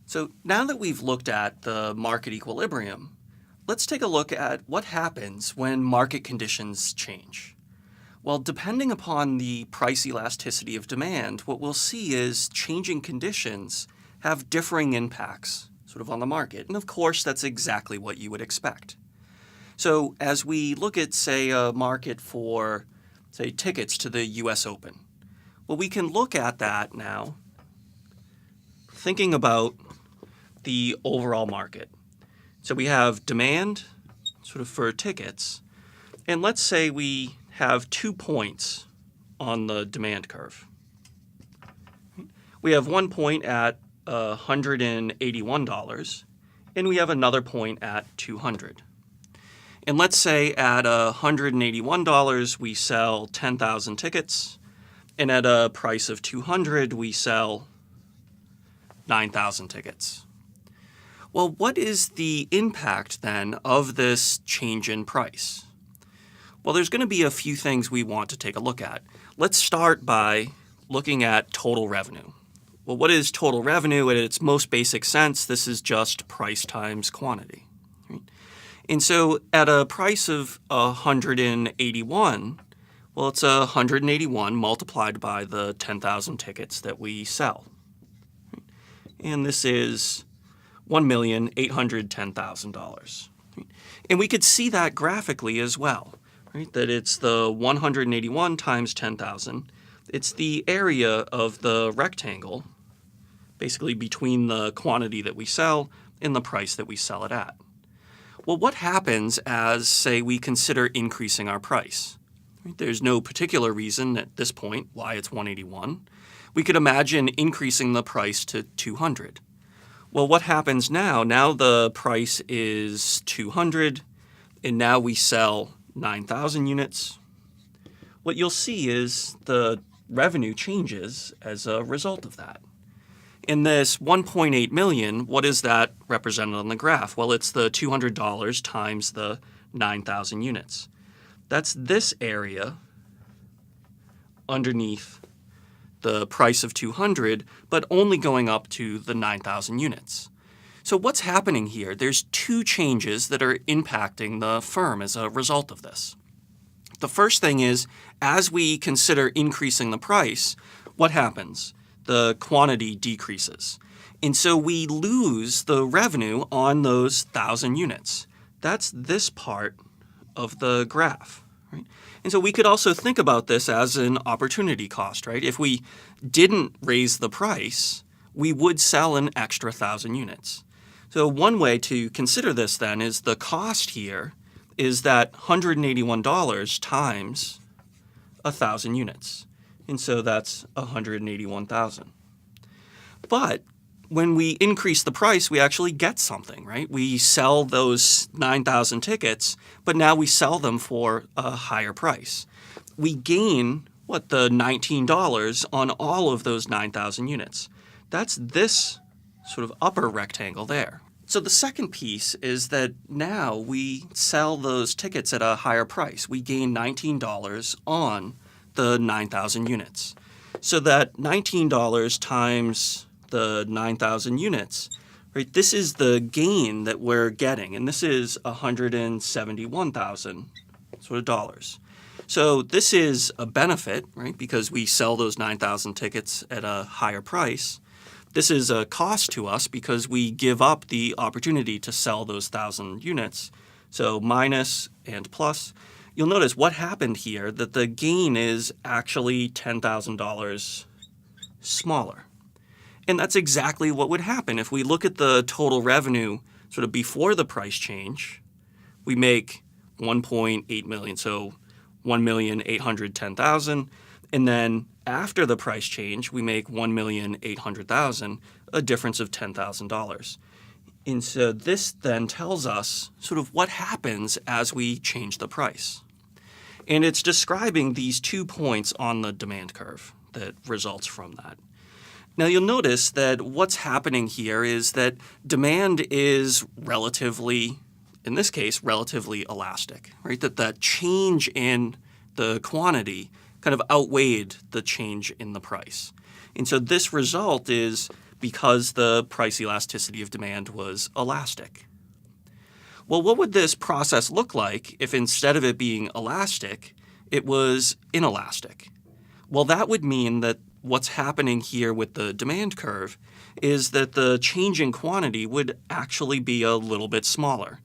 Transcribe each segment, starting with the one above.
So now that we've looked at the market equilibrium, let's take a look at what happens when market conditions change. Well, depending upon the price elasticity of demand, what we'll see is changing conditions have differing impacts sort of on the market. And of course, that's exactly what you would expect. So as we look at, say, a market for, say, tickets to the US Open, well, we can look at that now thinking about the overall market. So we have demand sort of for tickets, and let's say we have 2 points on the demand curve. We have one point at $181, and we have another point at $200. And let's say at $181 we sell 10,000 tickets, and at a price of $200 we sell 9,000 tickets. Well, what is the impact then of this change in price? Well, there's going to be a few things we want to take a look at. Let's start by looking at total revenue. Well, what is total revenue? At its most basic sense, this is just price times quantity. Right? And so at a price of 181, well, it's 181 multiplied by the 10,000 tickets that we sell. Right? And this is $1,810,000. And we could see that graphically as well, right? That it's the 181 times 10,000. It's the area of the rectangle, basically between the quantity that we sell and the price that we sell it at. Well, what happens as, say, we consider increasing our price? Right? There's no particular reason at this point why it's 181. We could imagine increasing the price to 200. Well, what happens now? Now the price is 200, and now we sell 9,000 units. What you'll see is the revenue changes as a result of that. In this 1.8 million, what is that represented on the graph? Well, it's the $200 times the 9,000 units. That's this area underneath the price of 200, but only going up to the 9,000 units. So what's happening here? There's two changes that are impacting the firm as a result of this. The first thing is, as we consider increasing the price, what happens? The quantity decreases. And so we lose the revenue on those 1,000 units. That's this part of the graph. Right? And so we could also think about this as an opportunity cost, right? If we didn't raise the price, we would sell an extra 1,000 units. So one way to consider this then is the cost here is that $181 times 1,000 units. And so that's 181,000. But when we increase the price, we actually get something, right? We sell those 9,000 tickets, but now we sell them for a higher price. We gain, the $19 on all of those 9,000 units. That's this sort of upper rectangle there. So the second piece is that now we sell those tickets at a higher price. We gain $19 on the 9,000 units. So that $19 times the 9,000 units, right? This is the gain that we're getting, and this is $171,000 sort of dollars. So this is a benefit, right? Because we sell those 9,000 tickets at a higher price. This is a cost to us because we give up the opportunity to sell those 1,000 units. So minus and plus. You'll notice what happened here, that the gain is actually $10,000 smaller. And that's exactly what would happen. If we look at the total revenue sort of before the price change, we make 1.8 million, so 1,810,000. And then after the price change, we make 1,800,000, a difference of $10,000. And so this then tells us sort of what happens as we change the price. And it's describing these 2 points on the demand curve that results from that. Now you'll notice that what's happening here is that demand is relatively, in this case, relatively elastic, right? That change in the quantity kind of outweighed the change in the price. And so this result is because the price elasticity of demand was elastic. Well, what would this process look like if instead of it being elastic, it was inelastic? Well, that would mean that what's happening here with the demand curve is that the change in quantity would actually be a little bit smaller.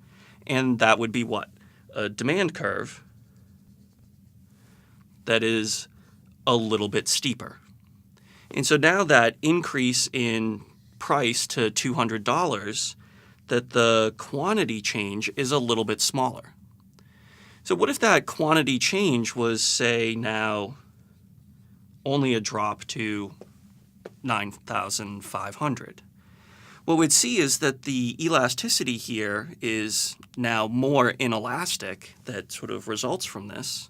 And that would be what? A demand curve that is a little bit steeper. And so now that increase in price to $200, that the quantity change is a little bit smaller. So what if that quantity change was, say, now only a drop to 9,500? What we'd see is that the elasticity here is now more inelastic that sort of results from this.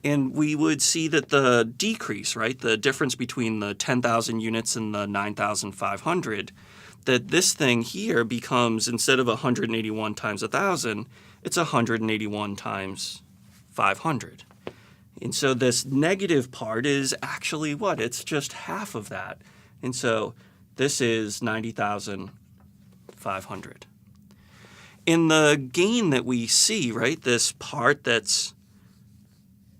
And we would see that the decrease, right, the difference between the 10,000 units and the 9,500, that this thing here becomes, instead of 181 times 1,000, it's 181 times 500. And so this negative part is actually what? It's just half of that. And so this is 90,500. In the gain that we see, right, this part that's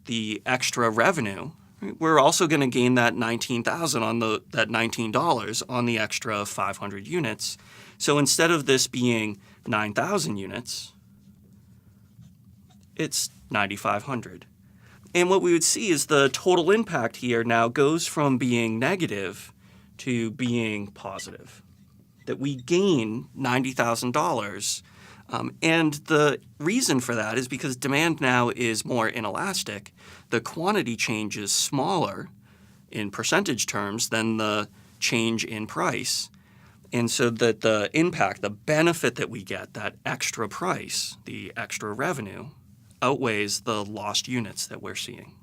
the extra revenue, we're also going to gain that $19,000 on that $19 on the extra 500 units. So instead of this being 9,000 units, it's 9,500. And what we would see is the total impact here now goes from being negative to being positive, that we gain $90,000. And the reason for that is because demand now is more inelastic. The quantity change is smaller in percentage terms than the change in price. And so that the impact, the benefit that we get, that extra price, the extra revenue, outweighs the lost units that we're seeing.